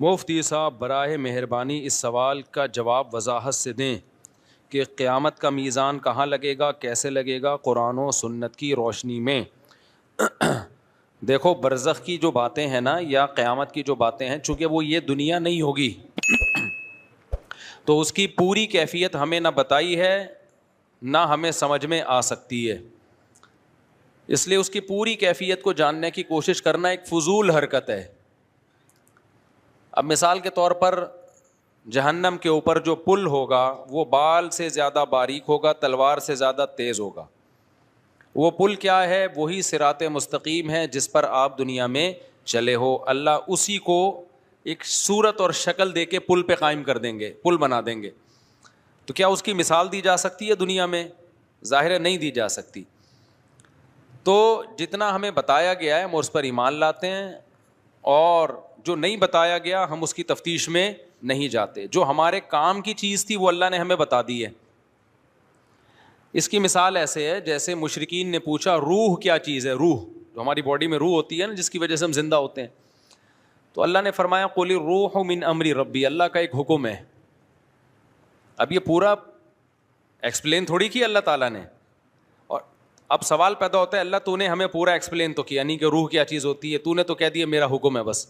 مفتی صاحب براہ مہربانی اس سوال کا جواب وضاحت سے دیں کہ قیامت کا میزان کہاں لگے گا، کیسے لگے گا، قرآن و سنت کی روشنی میں؟ دیکھو، برزخ کی جو باتیں ہیں نا، یا قیامت کی جو باتیں ہیں، چونکہ وہ یہ دنیا نہیں ہوگی تو اس کی پوری کیفیت ہمیں نہ بتائی ہے نہ ہمیں سمجھ میں آ سکتی ہے. اس لیے اس کی پوری کیفیت کو جاننے کی کوشش کرنا ایک فضول حرکت ہے. اب مثال کے طور پر جہنم کے اوپر جو پل ہوگا وہ بال سے زیادہ باریک ہوگا، تلوار سے زیادہ تیز ہوگا. وہ پل کیا ہے؟ وہی صراط مستقیم ہے جس پر آپ دنیا میں چلے ہو. اللہ اسی کو ایک صورت اور شکل دے کے پل پہ قائم کر دیں گے، پل بنا دیں گے. تو کیا اس کی مثال دی جا سکتی ہے دنیا میں؟ ظاہر ہے نہیں دی جا سکتی. تو جتنا ہمیں بتایا گیا ہے ہم اس پر ایمان لاتے ہیں، اور جو نہیں بتایا گیا ہم اس کی تفتیش میں نہیں جاتے. جو ہمارے کام کی چیز تھی وہ اللہ نے ہمیں بتا دی ہے. اس کی مثال ایسے ہے جیسے مشرکین نے پوچھا روح کیا چیز ہے؟ روح جو ہماری باڈی میں روح ہوتی ہے نا، جس کی وجہ سے ہم زندہ ہوتے ہیں. تو اللہ نے فرمایا قل الروح من امر ربی، اللہ کا ایک حکم ہے. اب یہ پورا ایکسپلین تھوڑی کیا اللہ تعالیٰ نے. اور اب سوال پیدا ہوتا ہے اللہ تو نے ہمیں پورا ایکسپلین تو کیا نہیں کہ روح کیا چیز ہوتی ہے، تو نے تو کہہ دیا میرا حکم ہے بس.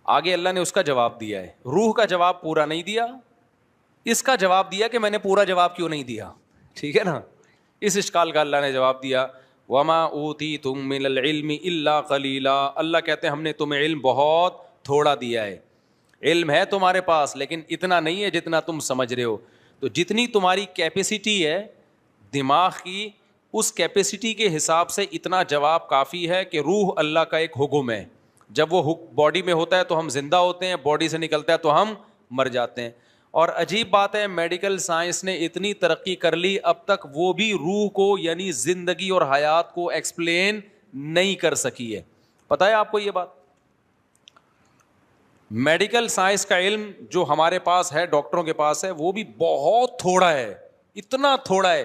آگے اللہ نے اس کا جواب دیا ہے. روح کا جواب پورا نہیں دیا، اس کا جواب دیا کہ میں نے پورا جواب کیوں نہیں دیا. ٹھیک ہے نا؟ اس اشکال کا اللہ نے جواب دیا وما اوتیتم من العلم الا قلیلا. اللہ کہتے ہیں ہم نے تمہیں علم بہت تھوڑا دیا ہے. علم ہے تمہارے پاس لیکن اتنا نہیں ہے جتنا تم سمجھ رہے ہو. تو جتنی تمہاری کیپیسٹی ہے دماغ کی، اس کیپیسٹی کے حساب سے اتنا جواب کافی ہے کہ روح اللہ کا ایک حکم ہے. جب وہ باڈی میں ہوتا ہے تو ہم زندہ ہوتے ہیں، باڈی سے نکلتا ہے تو ہم مر جاتے ہیں. اور عجیب بات ہے میڈیکل سائنس نے اتنی ترقی کر لی، اب تک وہ بھی روح کو یعنی زندگی اور حیات کو ایکسپلین نہیں کر سکی ہے. پتہ ہے آپ کو یہ بات؟ میڈیکل سائنس کا علم جو ہمارے پاس ہے، ڈاکٹروں کے پاس ہے، وہ بھی بہت تھوڑا ہے، اتنا تھوڑا ہے.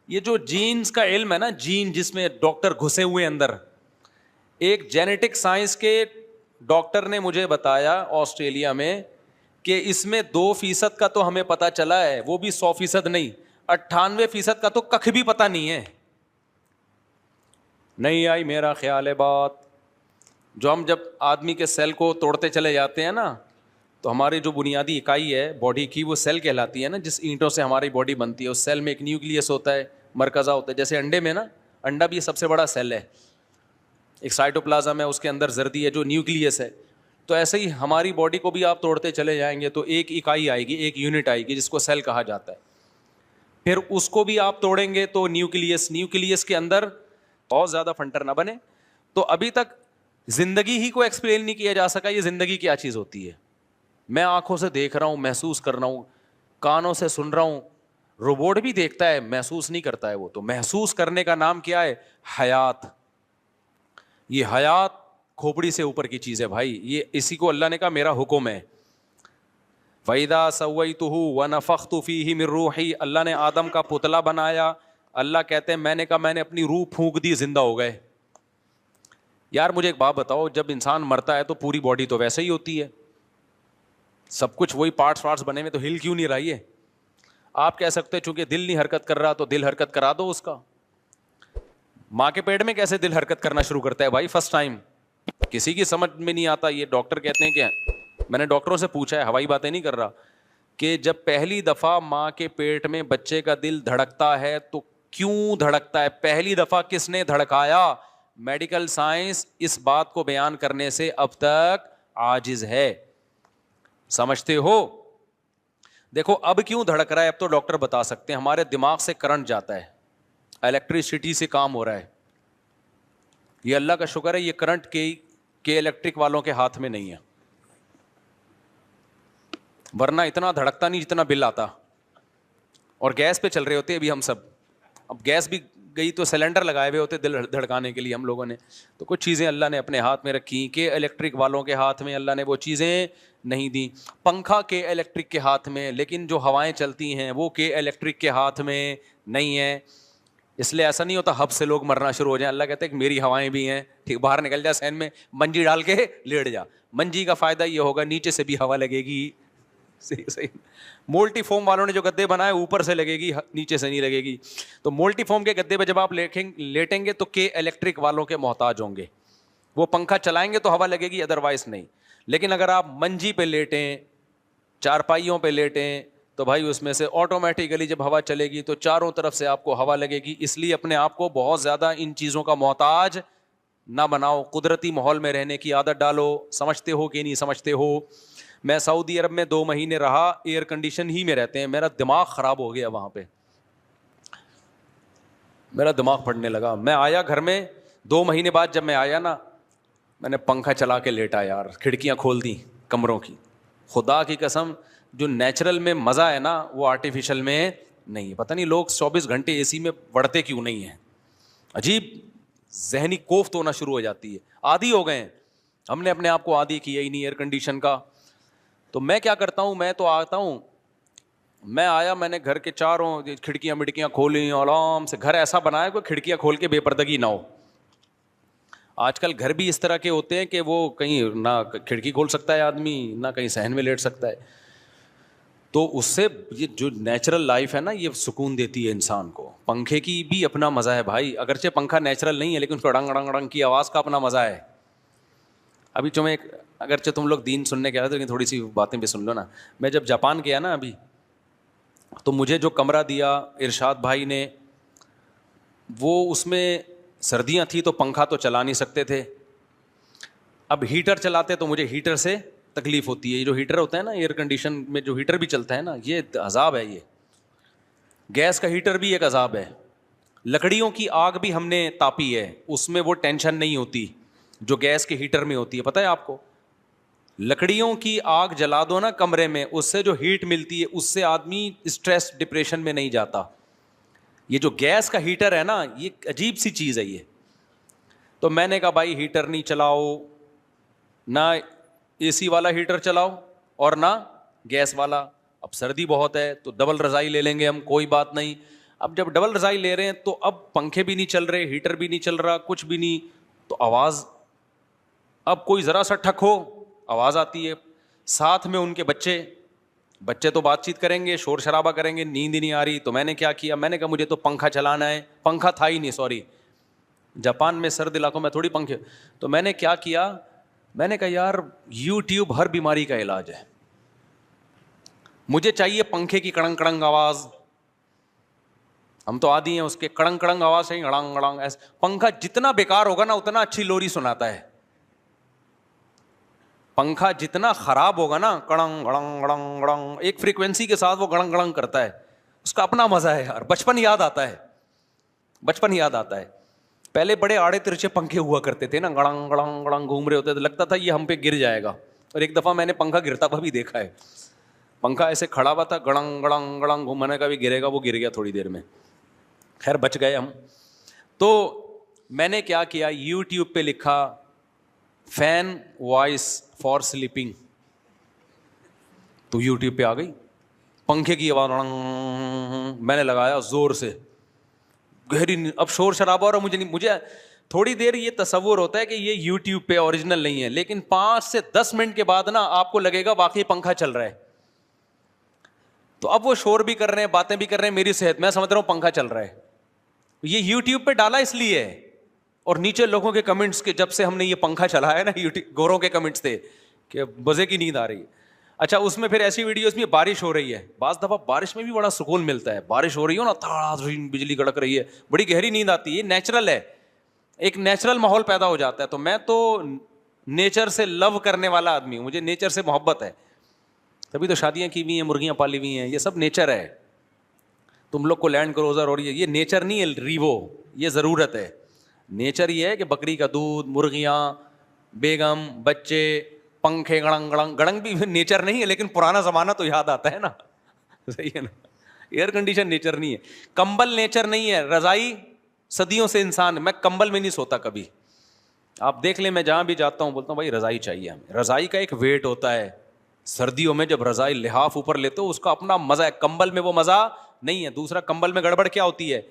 یہ جو جینز کا علم ہے نا، جین جس میں ڈاکٹر گھسے ہوئے اندر، ایک جینیٹک سائنس کے ڈاکٹر نے مجھے بتایا آسٹریلیا میں کہ اس میں 2% کا تو ہمیں پتا چلا ہے، وہ بھی 100% نہیں، 98% کا تو کخ بھی پتا نہیں ہے. نہیں آئی میرا خیال ہے بات. جو ہم جب آدمی کے سیل کو توڑتے چلے جاتے ہیں نا، تو ہماری جو بنیادی اکائی ہے باڈی کی وہ سیل کہلاتی ہے نا، جس اینٹوں سے ہماری باڈی بنتی ہے. اس سیل میں ایک نیوکلیس ہوتا ہے، مرکزہ ہوتا ہے. جیسے انڈے میں نا، انڈا بھی سب سے بڑا سیل ہے، ایک سائٹوپلازم ہے، اس کے اندر زردی ہے جو نیوکلیس ہے. تو ایسے ہی ہماری باڈی کو بھی آپ توڑتے چلے جائیں گے تو ایک اکائی آئے گی، ایک یونٹ آئے گی جس کو سیل کہا جاتا ہے. پھر اس کو بھی آپ توڑیں گے تو نیوکلیس کے اندر بہت زیادہ فنٹر نہ بنے. تو ابھی تک زندگی ہی کو ایکسپلین نہیں کیا جا سکا یہ زندگی کیا چیز ہوتی ہے. میں آنکھوں سے دیکھ رہا ہوں، محسوس کر رہا ہوں، کانوں سے سن رہا ہوں. روبوٹ بھی دیکھتا ہے، محسوس نہیں کرتا ہے. وہ تو محسوس کرنے کا نام کیا ہے؟ حیات. یہ حیات کھوپڑی سے اوپر کی چیز ہے بھائی. یہ اسی کو اللہ نے کہا میرا حکم ہے. وَإِذَا سَوَّيْتُهُ وَنَفَخْتُ فِيهِ مِن رُوحِي. اللہ نے آدم کا پتلا بنایا. اللہ کہتے ہیں میں نے کہا میں نے اپنی روح پھونک دی، زندہ ہو گئے. یار مجھے ایک بات بتاؤ، جب انسان مرتا ہے تو پوری باڈی تو ویسے ہی ہوتی ہے، سب کچھ وہی پارٹس بنے ہوئے، تو ہل کیوں نہیں رہی ہے؟ آپ کہہ سکتے چونکہ دل نہیں حرکت کر رہا تو دل حرکت کرا دو اس کا. ماں کے پیٹ میں کیسے دل حرکت کرنا شروع کرتا ہے بھائی فرسٹ ٹائم؟ کسی کی سمجھ میں نہیں آتا. یہ ڈاکٹر کہتے ہیں کہ میں نے ڈاکٹروں سے پوچھا ہے، ہوائی باتیں نہیں کر رہا، کہ جب پہلی دفعہ ماں کے پیٹ میں بچے کا دل دھڑکتا ہے تو کیوں دھڑکتا ہے؟ پہلی دفعہ کس نے دھڑکایا؟ میڈیکل سائنس اس بات کو بیان کرنے سے اب تک عاجز ہے. سمجھتے ہو؟ دیکھو اب کیوں دھڑک رہا ہے اب تو ڈاکٹر بتا سکتے ہیں. ہمارے دماغ سے کرنٹ جاتا ہے، الیکٹریسٹی سے کام ہو رہا ہے. یہ اللہ کا شکر ہے یہ کرنٹ کے الیکٹرک والوں کے ہاتھ میں نہیں ہے، ورنہ اتنا دھڑکتا نہیں جتنا بل آتا. اور گیس پہ چل رہے ہوتے ابھی ہم سب. اب گیس بھی گئی تو سلنڈر لگائے ہوئے ہوتے دل دھڑکانے کے لیے ہم لوگوں نے. تو کچھ چیزیں اللہ نے اپنے ہاتھ میں رکھی کہ الیکٹرک والوں کے ہاتھ میں اللہ نے وہ چیزیں نہیں دی. پنکھا کے الیکٹرک کے ہاتھ میں، لیکن جو ہوائیں چلتی ہیں وہ کے الیکٹرک کے ہاتھ میں نہیں ہے. اس لیے ایسا نہیں ہوتا ہب سے لوگ مرنا شروع ہو جائیں. اللہ کہتے ہیں کہ میری ہوائیں بھی ہیں, ٹھیک, باہر نکل جا سین میں, منجی ڈال کے لیٹ جا. منجی کا فائدہ یہ ہوگا نیچے سے بھی ہوا لگے گی. صحیح صحیح. مولٹی فوم والوں نے جو گدے بنائے اوپر سے لگے گی, نیچے سے نہیں لگے گی. تو مولٹی فوم کے گدے پہ جب آپ لیٹیں گے تو کے الیکٹرک والوں کے محتاج ہوں گے, وہ پنکھا چلائیں گے تو ہوا لگے گی, ادروائز نہیں. لیکن اگر آپ منجی پہ لیٹیں, چارپائیوں پہ لیٹیں, تو بھائی اس میں سے آٹومیٹیکلی جب ہوا چلے گی تو چاروں طرف سے آپ کو ہوا لگے گی. اس لیے اپنے آپ کو بہت زیادہ ان چیزوں کا محتاج نہ بناؤ, قدرتی ماحول میں رہنے کی عادت ڈالو. سمجھتے ہو کہ نہیں سمجھتے ہو؟ میں سعودی عرب میں 2 مہینے رہا, ایئر کنڈیشن ہی میں رہتے ہیں, میرا دماغ خراب ہو گیا وہاں پہ, میرا دماغ پھٹنے لگا. میں آیا گھر میں 2 مہینے بعد, جب میں آیا نا, میں نے پنکھا چلا کے لیٹا یار, کھڑکیاں کھول دی کمروں کی. خدا کی قسم, جو نیچرل میں مزہ ہے نا وہ آرٹیفیشل میں نہیں ہے. پتہ نہیں لوگ 24 گھنٹے اے سی میں بڑھتے کیوں نہیں ہیں, عجیب ذہنی کوفت ہونا شروع ہو جاتی ہے. عادی ہو گئے ہیں, ہم نے اپنے آپ کو عادی کیا ہی نہیں ایئر کنڈیشن کا. تو میں کیا کرتا ہوں, میں تو آتا ہوں, میں آیا, میں نے گھر کے چاروں کھڑکیاں مڑکیاں کھولی آرام سے. گھر ایسا بنایا کوئی کھڑکیاں کھول کے بے پردگی نہ ہو. آج کل گھر بھی اس طرح کے ہوتے ہیں کہ وہ کہیں نہ کھڑکی کھول سکتا ہے آدمی, نہ کہیں صحن میں لیٹ سکتا ہے. تو اس سے یہ جو نیچرل لائف ہے نا یہ سکون دیتی ہے انسان کو. پنکھے کی بھی اپنا مزہ ہے بھائی, اگرچہ پنکھا نیچرل نہیں ہے لیکن اس کو ڈنگ ڈنگ ڈنگ کی آواز کا اپنا مزہ ہے. ابھی تمہیں اگرچہ تم لوگ دین سننے کے آئے تھے لیکن تھوڑی سی باتیں بھی سن لو نا. میں جب جاپان گیا نا ابھی, تو مجھے جو کمرہ دیا ارشاد بھائی نے, وہ اس میں سردیاں تھیں تو پنکھا تو چلا نہیں سکتے تھے. اب ہیٹر چلاتے تو مجھے ہیٹر سے تکلیف ہوتی ہے. یہ جو ہیٹر ہوتا ہے نا ایئر کنڈیشن میں, جو ہیٹر بھی چلتا ہے نا, یہ عذاب ہے. یہ گیس کا ہیٹر بھی ایک عذاب ہے. لکڑیوں کی آگ بھی ہم نے تاپی ہے, اس میں وہ ٹینشن نہیں ہوتی جو گیس کے ہیٹر میں ہوتی ہے. پتہ ہے آپ کو, لکڑیوں کی آگ جلا دو نا کمرے میں, اس سے جو ہیٹ ملتی ہے اس سے آدمی اسٹریس ڈپریشن میں نہیں جاتا. یہ جو گیس کا ہیٹر ہے نا یہ عجیب سی چیز ہے یہ. تو میں نے کہا بھائی ہیٹر نہیں چلاؤ, نہ اے سی والا ہیٹر چلاؤ اور نہ گیس والا. اب سردی بہت ہے تو ڈبل رضائی لے لیں گے ہم, کوئی بات نہیں. اب جب ڈبل رضائی لے رہے ہیں تو اب پنکھے بھی نہیں چل رہے, ہیٹر بھی نہیں چل رہا, کچھ بھی نہیں, تو آواز, اب کوئی ذرا سا ٹھک ہو آواز آتی ہے. ساتھ میں ان کے بچے تو بات چیت کریں گے, شور شرابہ کریں گے, نیند ہی نہیں آ رہی. تو میں نے کیا کیا, میں نے کہا مجھے تو پنکھا چلانا ہے. پنکھا تھا ہی نہیں, سوری, جاپان میں سرد علاقوں میں تھوڑی پنکھے. تو میں نے کیا کیا, میں نے کہا یار یوٹیوب ہر بیماری کا علاج ہے, مجھے چاہیے پنکھے کی کڑنگ کڑنگ آواز. ہم تو عادی ہیں اس کے کڑنگ کڑنگ آواز سے, گڑنگ گڑنگ ایسے. پنکھا جتنا بیکار ہوگا نا اتنا اچھی لوری سناتا ہے. پنکھا جتنا خراب ہوگا نا, کڑنگ گڑنگ گڑنگ گڑنگ ایک فریکوینسی کے ساتھ وہ گڑنگ گڑنگ کرتا ہے, اس کا اپنا مزہ ہے یار. بچپن یاد آتا ہے, بچپن یاد آتا ہے. پہلے بڑے آڑے ترچے پنکھے ہوا کرتے تھے نا, گڑنگ گڑنگ گڑنگ گھوم رہے ہوتے تھے, لگتا تھا یہ ہم پہ گر جائے گا. اور ایک دفعہ میں نے پنکھا گرتا ہوا بھی دیکھا ہے. پنکھا ایسے کھڑا ہوا تھا, گڑنگ گڑنگ گڑنگ گھومنے کا بھی گرے گا, وہ گر گیا تھوڑی دیر میں. خیر بچ گئے ہم. تو میں نے کیا کیا, یوٹیوب پہ لکھا فین وائس فار سلیپنگ, تو یوٹیوب پہ آ گئی پنکھے کی آواز. میں نے لگایا زور سے, گہری, اب شور شرابہ اور مجھے تھوڑی دیر یہ تصور ہوتا ہے کہ یہ یوٹیوب پہ اوریجنل نہیں ہے, لیکن 5 سے 10 منٹ کے بعد نا آپ کو لگے گا واقعی پنکھا چل رہا ہے. تو اب وہ شور بھی کر رہے ہیں, باتیں بھی کر رہے ہیں, میری صحت, میں سمجھ رہا ہوں پنکھا چل رہا ہے. یہ یوٹیوب پہ ڈالا اس لیے ہے. اور نیچے لوگوں کے کمنٹس کے, جب سے ہم نے یہ پنکھا چلایا نا, یوٹیوب گوروں کے کمنٹس تھے کہ مزے کی نیند آ رہی ہے. اچھا اس میں پھر ایسی ویڈیوز میں بارش ہو رہی ہے, بعض دفعہ بارش میں بھی بڑا سکون ملتا ہے. بارش ہو رہی ہو نا, تھاڑا بجلی کڑک رہی ہے, بڑی گہری نیند آتی ہے. یہ نیچرل ہے, ایک نیچرل ماحول پیدا ہو جاتا ہے. تو میں تو نیچر سے لو کرنے والا آدمی ہوں, مجھے نیچر سے محبت ہے. تبھی تو شادیاں کی ہوئی ہیں, مرغیاں پالی ہوئی ہیں, یہ سب نیچر ہے. تم لوگ کو لینڈ کروزر ہو رہی ہے, یہ نیچر نہیں ہے ریوو, یہ ضرورت ہے. نیچر یہ ہے کہ بکری کا دودھ, مرغیاں, بیگم, بچے, پنکھے, گڑنگ گڑنگ. گڑنگ بھی نیچر نہیں ہے لیکن پرانا زمانہ تو یاد آتا ہے نا, صحیح ہے نا. ایئر کنڈیشن نیچر نہیں ہے, کمبل نیچر نہیں ہے, رضائی صدیوں سے انسان, میں کمبل میں نہیں سوتا کبھی. آپ دیکھ لیں, میں جہاں بھی جاتا ہوں بولتا ہوں بھائی رضائی چاہیے ہمیں. رضائی کا ایک ویٹ ہوتا ہے, سردیوں میں جب رضائی لحاف اوپر لیتے ہو اس کا اپنا مزہ ہے, کمبل میں وہ مزہ نہیں ہے. دوسرا, کمبل میں گڑبڑ کیا ہوتی ہے,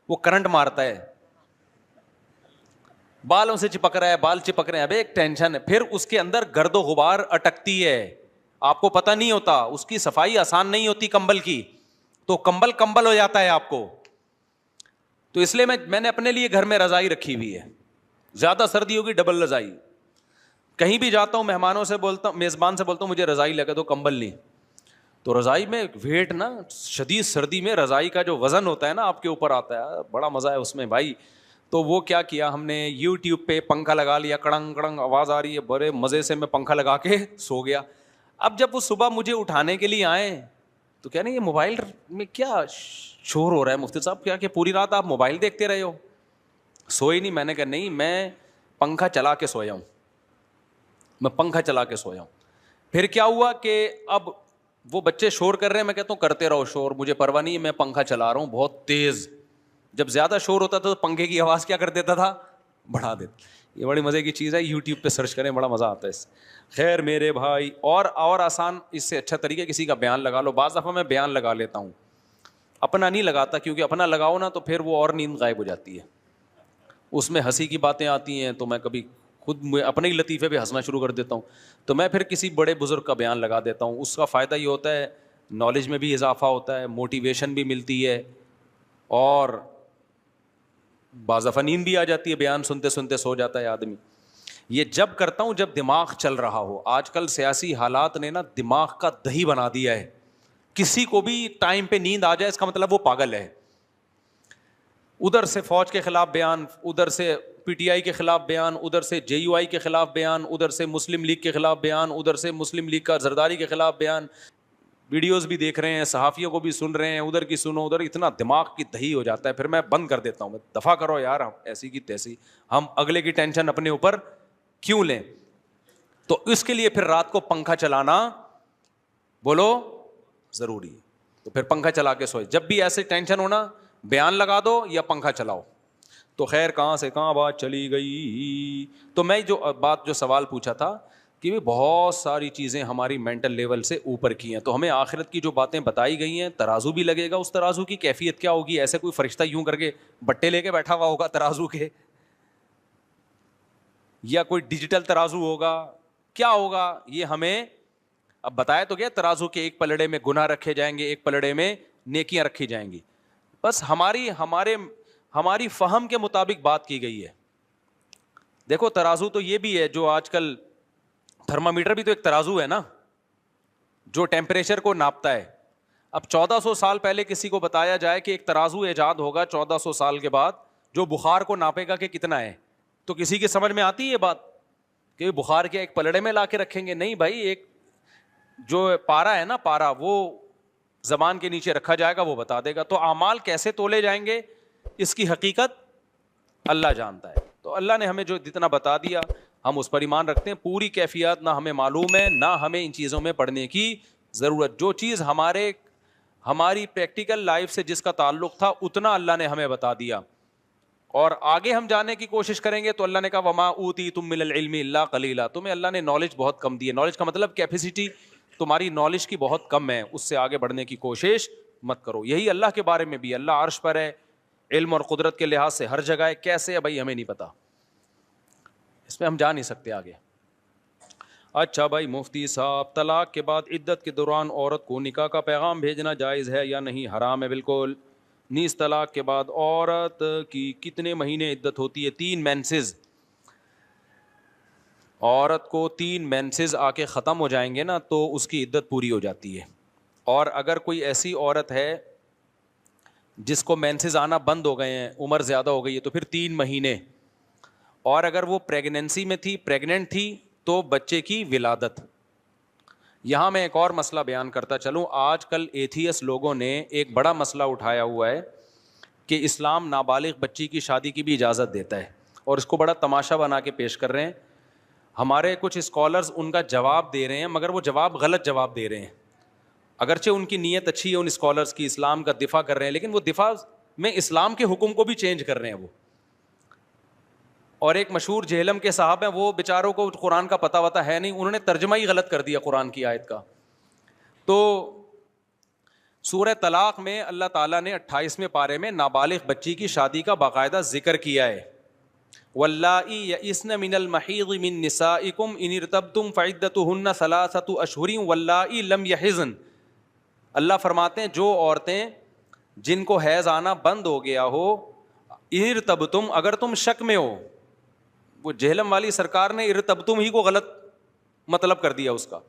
وہ کرنٹ مارتا ہے, بالوں سے چپک رہا ہے, بال چپک رہے ہیں, ابے ایک ٹینشن ہے. پھر اس کے اندر گرد و غبار اٹکتی ہے, آپ کو پتہ نہیں ہوتا, اس کی صفائی آسان نہیں ہوتی کمبل کی, تو کمبل ہو جاتا ہے آپ کو. تو اس لیے میں نے اپنے لیے گھر میں رضائی رکھی ہوئی ہے, زیادہ سردی ہوگی ڈبل رضائی. کہیں بھی جاتا ہوں مہمانوں سے بولتا ہوں, میزبان سے بولتا ہوں مجھے رضائی لگا دو, کمبل نہیں. تو رضائی میں ویٹ نا, شدید سردی میں رضائی کا جو وزن ہوتا ہے نا آپ کے اوپر آتا ہے, بڑا مزہ ہے اس میں بھائی. تو وہ کیا کیا ہم نے, یوٹیوب پہ پنکھا لگا لیا, کڑنگ کڑنگ آواز آ رہی ہے, بڑے مزے سے میں پنکھا لگا کے سو گیا. اب جب وہ صبح مجھے اٹھانے کے لیے آئے تو کہہ رہے ہیں یہ موبائل میں کیا شور ہو رہا ہے مفتی صاحب, کیا کہ پوری رات آپ موبائل دیکھتے رہے ہو, سوئے نہیں. میں نے کہا نہیں, میں پنکھا چلا کے سویا ہوں, میں پنکھا چلا کے سویا ہوں. پھر کیا ہوا کہ اب وہ بچے شور کر رہے ہیں, میں کہتا ہوں کرتے رہو شور, مجھے پرواہ نہیں ہے, میں پنکھا چلا رہا ہوں بہت تیز. جب زیادہ شور ہوتا تھا تو پنکھے کی آواز کیا کر دیتا تھا, بڑھا دیتا. یہ بڑی مزے کی چیز ہے, یوٹیوب پہ سرچ کریں, بڑا مزہ آتا ہے اس سے. خیر میرے بھائی, اور آسان اس سے اچھا طریقہ کسی کا بیان لگا لو. بعض دفعہ میں بیان لگا لیتا ہوں, اپنا نہیں لگاتا, کیونکہ اپنا لگاؤ نا تو پھر وہ اور نیند غائب ہو جاتی ہے, اس میں ہنسی کی باتیں آتی ہیں, تو میں کبھی خود اپنے ہی لطیفے پہ ہنسنا شروع کر دیتا ہوں. تو میں پھر کسی بڑے بزرگ کا بیان لگا دیتا ہوں. اس کا فائدہ یہ ہوتا ہے, نالج میں بھی اضافہ ہوتا ہے, موٹیویشن بھی ملتی ہے, اور بعض دفعہ نیند بھی آ جاتی ہے, بیان سنتے سنتے سو جاتا ہے آدمی. یہ جب کرتا ہوں جب دماغ چل رہا ہو. آج کل سیاسی حالات نے نا دماغ کا دہی بنا دیا ہے, کسی کو بھی ٹائم پہ نیند آ جائے اس کا مطلب وہ پاگل ہے. ادھر سے فوج کے خلاف بیان, ادھر سے پی ٹی آئی کے خلاف بیان, ادھر سے جے یو آئی کے خلاف بیان, ادھر سے مسلم لیگ کے خلاف بیان, ادھر سے مسلم لیگ کا زرداری کے خلاف بیان. ویڈیوز بھی دیکھ رہے ہیں, صحافیوں کو بھی سن رہے ہیں, ادھر کی سنو ادھر, اتنا دماغ کی دہی ہو جاتا ہے. پھر میں بند کر دیتا ہوں, دفع کرو یار, ایسی کی تیسی, ہم اگلے کی ٹینشن اپنے اوپر کیوں لیں. تو اس کے لیے پھر رات کو پنکھا چلانا بولو ضروری ہے. تو پھر پنکھا چلا کے سوئے. جب بھی ایسے ٹینشن ہونا, بیان لگا دو یا پنکھا چلاؤ. تو خیر کہاں سے کہاں بات چلی گئی. تو میں جو سوال پوچھا تھا کہ بہت ساری چیزیں ہماری مینٹل لیول سے اوپر کی ہیں, تو ہمیں آخرت کی جو باتیں بتائی گئی ہیں, ترازو بھی لگے گا, اس ترازو کی کیفیت کیا ہوگی. ایسے کوئی فرشتہ یوں کر کے بٹے لے کے بیٹھا ہوا ہوگا ترازو کے, یا کوئی ڈیجیٹل ترازو ہوگا, کیا ہوگا یہ ہمیں اب بتایا تو گیا. ترازو کے ایک پلڑے میں گناہ رکھے جائیں گے, ایک پلڑے میں نیکیاں رکھی جائیں گی. بس ہماری فہم کے مطابق بات کی گئی ہے. دیکھو ترازو تو یہ بھی ہے جو آج کل تھرمامیٹر بھی تو ایک ترازو ہے نا, جو ٹیمپریچر کو ناپتا ہے. اب 1400 سال پہلے کسی کو بتایا جائے کہ ایک ترازو ایجاد ہوگا 1400 سال کے بعد جو بخار کو ناپے گا کہ کتنا ہے, تو کسی کی سمجھ میں آتی ہے یہ بات کہ بخار کیا ایک پلڑے میں لا کے رکھیں گے. نہیں بھائی, ایک جو پارا ہے نا, پارا وہ زبان کے نیچے رکھا جائے گا, وہ بتا دے گا. تو اعمال کیسے تولے جائیں گے اس کی حقیقت اللہ جانتا ہے. تو اللہ نے ہمیں جو جتنا بتا دیا ہم اس پر ایمان رکھتے ہیں. پوری کیفیات نہ ہمیں معلوم ہے, نہ ہمیں ان چیزوں میں پڑھنے کی ضرورت. جو چیز ہماری پریکٹیکل لائف سے جس کا تعلق تھا اتنا اللہ نے ہمیں بتا دیا, اور آگے ہم جانے کی کوشش کریں گے تو اللہ نے کہا وما اوتیتم من العلم الا قلیلا, تمہیں اللہ نے نالج بہت کم دی ہے. نالج کا مطلب کیپیسٹی تمہاری نالج کی بہت کم ہے, اس سے آگے بڑھنے کی کوشش مت کرو. یہی اللہ کے بارے میں بھی, اللہ عرش پر ہے, علم اور قدرت کے لحاظ سے ہر جگہ ہے. کیسے ہے بھائی ہمیں نہیں پتا, اس میں ہم جا نہیں سکتے آگے. اچھا بھائی مفتی صاحب, طلاق کے بعد عدت کے دوران عورت کو نکاح کا پیغام بھیجنا جائز ہے یا نہیں؟ حرام ہے بالکل. نیز طلاق کے بعد عورت کی کتنے مہینے عدت ہوتی ہے؟ 3 مینسز. عورت کو 3 مینسز آ کے ختم ہو جائیں گے نا تو اس کی عدت پوری ہو جاتی ہے. اور اگر کوئی ایسی عورت ہے جس کو مینسز آنا بند ہو گئے ہیں, عمر زیادہ ہو گئی ہے, تو پھر 3 مہینے. اور اگر وہ پریگننسی میں تھی, پریگننٹ تھی, تو بچے کی ولادت. یہاں میں ایک اور مسئلہ بیان کرتا چلوں. آج کل ایتھیس لوگوں نے ایک بڑا مسئلہ اٹھایا ہوا ہے کہ اسلام نابالغ بچی کی شادی کی بھی اجازت دیتا ہے, اور اس کو بڑا تماشا بنا کے پیش کر رہے ہیں. ہمارے کچھ اسکالرز ان کا جواب دے رہے ہیں, مگر وہ جواب غلط جواب دے رہے ہیں. اگرچہ ان کی نیت اچھی ہے ان اسکالرز کی, اسلام کا دفاع کر رہے ہیں, لیکن وہ دفاع میں اسلام کے حکم کو بھی چینج کر رہے ہیں وہ. اور ایک مشہور جہلم کے صاحب ہیں, وہ بیچاروں کو قرآن کا پتہ وتا ہے نہیں, انہوں نے ترجمہ ہی غلط کر دیا قرآن کی آیت کا. تو سورہ طلاق میں اللہ تعالیٰ نے 28ویں پارے میں نابالغ بچی کی شادی کا باقاعدہ ذکر کیا ہے. واللائی یئسن من المحیض من نسائکم ان ارتبتم فعدتہن 3 اشہر واللائی لم یحضن. اللہ فرماتے ہیں جو عورتیں جن کو حیض آنا بند ہو گیا ہو، ان ارتبتم اگر تم شک میں ہو. وہ جہلم والی سرکار نے ارتبتم ہی کو غلط مطلب کر دیا اس کا.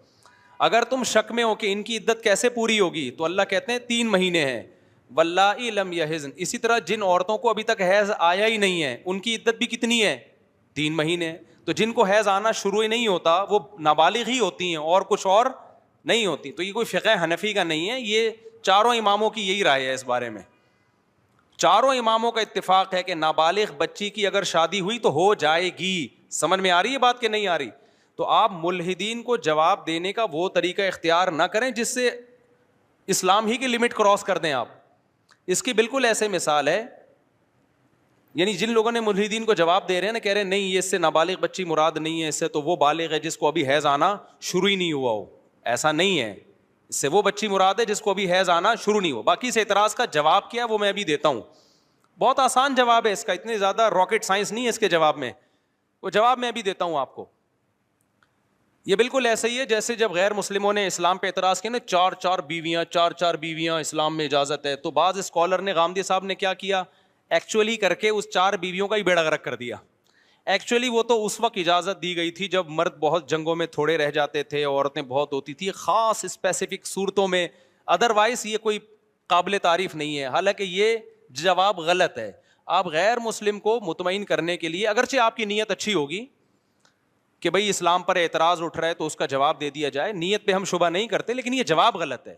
اگر تم شک میں ہو کہ ان کی عدت کیسے پوری ہوگی تو اللہ کہتے ہیں 3 مہینے ہیں. واللائی لم یحضن. اسی طرح جن عورتوں کو ابھی تک حیض آیا ہی نہیں ہے ان کی عدت بھی کتنی ہے؟ 3 مہینے. تو جن کو حیض آنا شروع ہی نہیں ہوتا وہ نابالغ ہی ہوتی ہیں اور کچھ اور نہیں ہوتی. تو یہ کوئی فقہ حنفی کا نہیں ہے، یہ چاروں اماموں کی یہی رائے ہے اس بارے میں. چاروں اماموں کا اتفاق ہے کہ نابالغ بچی کی اگر شادی ہوئی تو ہو جائے گی. سمجھ میں آ رہی ہے بات کہ نہیں آ رہی؟ تو آپ ملحدین کو جواب دینے کا وہ طریقہ اختیار نہ کریں جس سے اسلام ہی کی لمٹ کراس کر دیں آپ. اس کی بالکل ایسے مثال ہے، یعنی جن لوگوں نے ملحدین کو جواب دے رہے ہیں نا، کہہ رہے ہیں نہیں یہ اس سے نابالغ بچی مراد نہیں ہے، اس سے تو وہ بالغ ہے جس کو ابھی حیض آنا شروع ہی نہیں ہوا ہو. ایسا نہیں ہے، اس سے وہ بچی مراد ہے جس کو ابھی حیض آنا شروع نہیں ہوا. باقی سے اعتراض کا جواب کیا وہ میں ابھی دیتا ہوں. بہت آسان جواب ہے اس کا، اتنی زیادہ راکٹ سائنس نہیں ہے اس کے جواب میں. وہ جواب میں ابھی دیتا ہوں آپ کو. یہ بالکل ایسا ہی ہے جیسے جب غیر مسلموں نے اسلام پہ اعتراض کیا نا، 4 بیویاں اسلام میں اجازت ہے، تو بعض اسکالر نے، غامدی صاحب نے کیا کیا، ایکچولی کر کے اس 4 بیویوں کا ہی بیڑا غرق کر دیا. ایکچولی وہ تو اس وقت اجازت دی گئی تھی جب مرد بہت جنگوں میں تھوڑے رہ جاتے تھے، عورتیں بہت ہوتی تھی خاص اسپیسیفک صورتوں میں، ادروائز یہ کوئی قابل تعریف نہیں ہے. حالانکہ یہ جواب غلط ہے. آپ غیر مسلم کو مطمئن کرنے کے لیے، اگرچہ آپ کی نیت اچھی ہوگی کہ بھئی اسلام پر اعتراض اٹھ رہا ہے تو اس کا جواب دے دیا جائے، نیت پہ ہم شبہ نہیں کرتے، لیکن یہ جواب غلط ہے.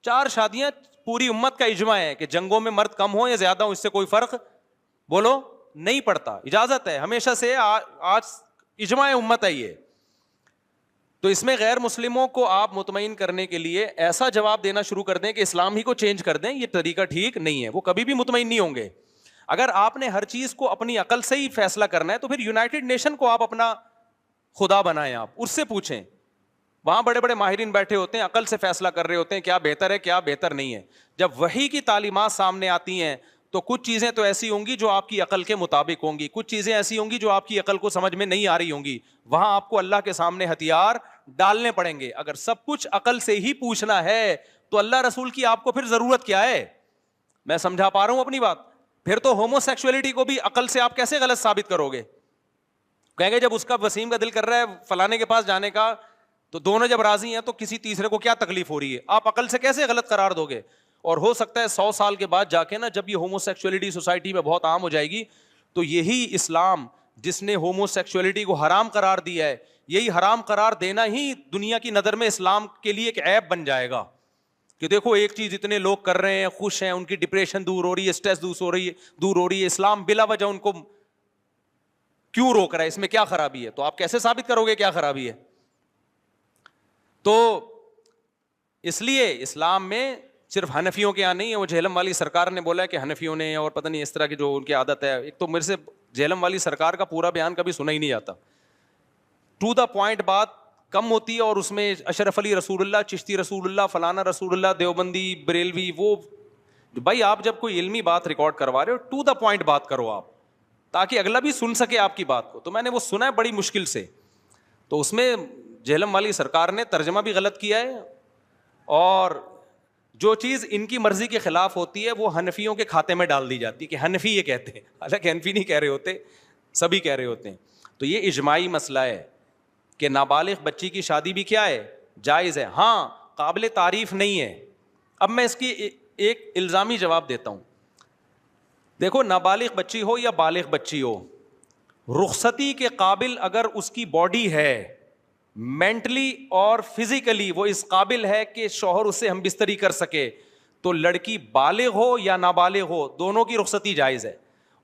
4 شادیاں پوری امت کا اجماع ہے کہ جنگوں میں مرد کم ہو یا زیادہ ہو اس سے کوئی فرق بولو نہیں پڑتا، اجازت ہے ہمیشہ سے، آج اجماع امت ہے یہ. تو اس میں غیر مسلموں کو آپ مطمئن کرنے کے لیے ایسا جواب دینا شروع کر دیں کہ اسلام ہی کو چینج کر دیں، یہ طریقہ ٹھیک نہیں ہے. وہ کبھی بھی مطمئن نہیں ہوں گے. اگر آپ نے ہر چیز کو اپنی عقل سے ہی فیصلہ کرنا ہے تو پھر یونائٹڈ نیشن کو آپ اپنا خدا بنائیں، آپ اس سے پوچھیں. وہاں بڑے بڑے ماہرین بیٹھے ہوتے ہیں، عقل سے فیصلہ کر رہے ہوتے ہیں کیا بہتر ہے کیا بہتر نہیں ہے. جب وحی کی تعلیمات سامنے آتی ہیں تو کچھ چیزیں تو ایسی ہوں گی جو آپ کی عقل کے مطابق ہوں گی، کچھ چیزیں ایسی ہوں گی جو آپ کی عقل کو سمجھ میں نہیں آ رہی ہوں گی. وہاں آپ کو اللہ کے سامنے ہتھیار ڈالنے پڑیں گے. اگر سب کچھ عقل سے ہی پوچھنا ہے تو اللہ رسول کی آپ کو پھر ضرورت کیا ہے؟ میں سمجھا پا رہا ہوں اپنی بات؟ پھر تو ہومو سیکسولیٹی کو بھی عقل سے آپ کیسے غلط ثابت کرو گے؟ کہیں گے جب اس کا وسیم کا دل کر رہا ہے فلانے کے پاس جانے کا تو دونوں جب راضی ہیں تو کسی تیسرے کو کیا تکلیف ہو رہی ہے؟ آپ عقل سے کیسے غلط قرار دو گے؟ اور ہو سکتا ہے 100 سال کے بعد جا کے نا، جب یہ ہومو سیکسولیٹی سوسائٹی میں بہت عام ہو جائے گی تو یہی اسلام جس نے ہومو سیکسولیٹی کو حرام قرار دیا ہے، یہی حرام قرار دینا ہی دنیا کی نظر میں اسلام کے لیے ایک عیب بن جائے گا کہ دیکھو ایک چیز اتنے لوگ کر رہے ہیں، خوش ہیں، ان کی ڈپریشن دور ہو رہی ہے، اسٹریس دور ہو رہی ہے، اسلام بلا وجہ ان کو کیوں روک رہا ہے؟ اس میں کیا خرابی ہے؟ تو آپ کیسے ثابت کرو گے کیا خرابی ہے؟ تو اس لیے اسلام میں صرف حنفیوں کے یہاں نہیں ہے. وہ جہلم والی سرکار نے بولا ہے کہ حنفیوں نے اور پتہ نہیں اس طرح کی جو ان کی عادت ہے. ایک تو میرے سے جہلم والی سرکار کا پورا بیان کبھی سنا ہی نہیں جاتا. ٹو دا پوائنٹ بات کم ہوتی ہے اور اس میں اشرف علی رسول اللہ، چشتی رسول اللہ، فلانا رسول اللہ، دیوبندی، بریلوی، وہ بھائی آپ جب کوئی علمی بات ریکارڈ کروا رہے ہو ٹو دا پوائنٹ بات کرو آپ، تاکہ اگلا بھی سن سکے آپ کی بات کو. تو میں نے وہ سنا ہے بڑی مشکل سے. تو اس میں جہلم والی سرکار نے ترجمہ بھی غلط کیا ہے، اور جو چیز ان کی مرضی کے خلاف ہوتی ہے وہ حنفیوں کے کھاتے میں ڈال دی جاتی ہے کہ حنفی یہ کہتے ہیں، حالانکہ حنفی نہیں کہہ رہے ہوتے، سبھی کہہ رہے ہوتے ہیں. تو یہ اجماعی مسئلہ ہے کہ نابالغ بچی کی شادی بھی کیا ہے؟ جائز ہے. ہاں قابل تعریف نہیں ہے. اب میں اس کی ایک الزامی جواب دیتا ہوں. دیکھو نابالغ بچی ہو یا بالغ بچی ہو، رخصتی کے قابل اگر اس کی باڈی ہے، مینٹلی اور فزیکلی وہ اس قابل ہے کہ شوہر اس سے ہم بستری کر سکے، تو لڑکی بالغ ہو یا نابالغ ہو دونوں کی رخصتی جائز ہے.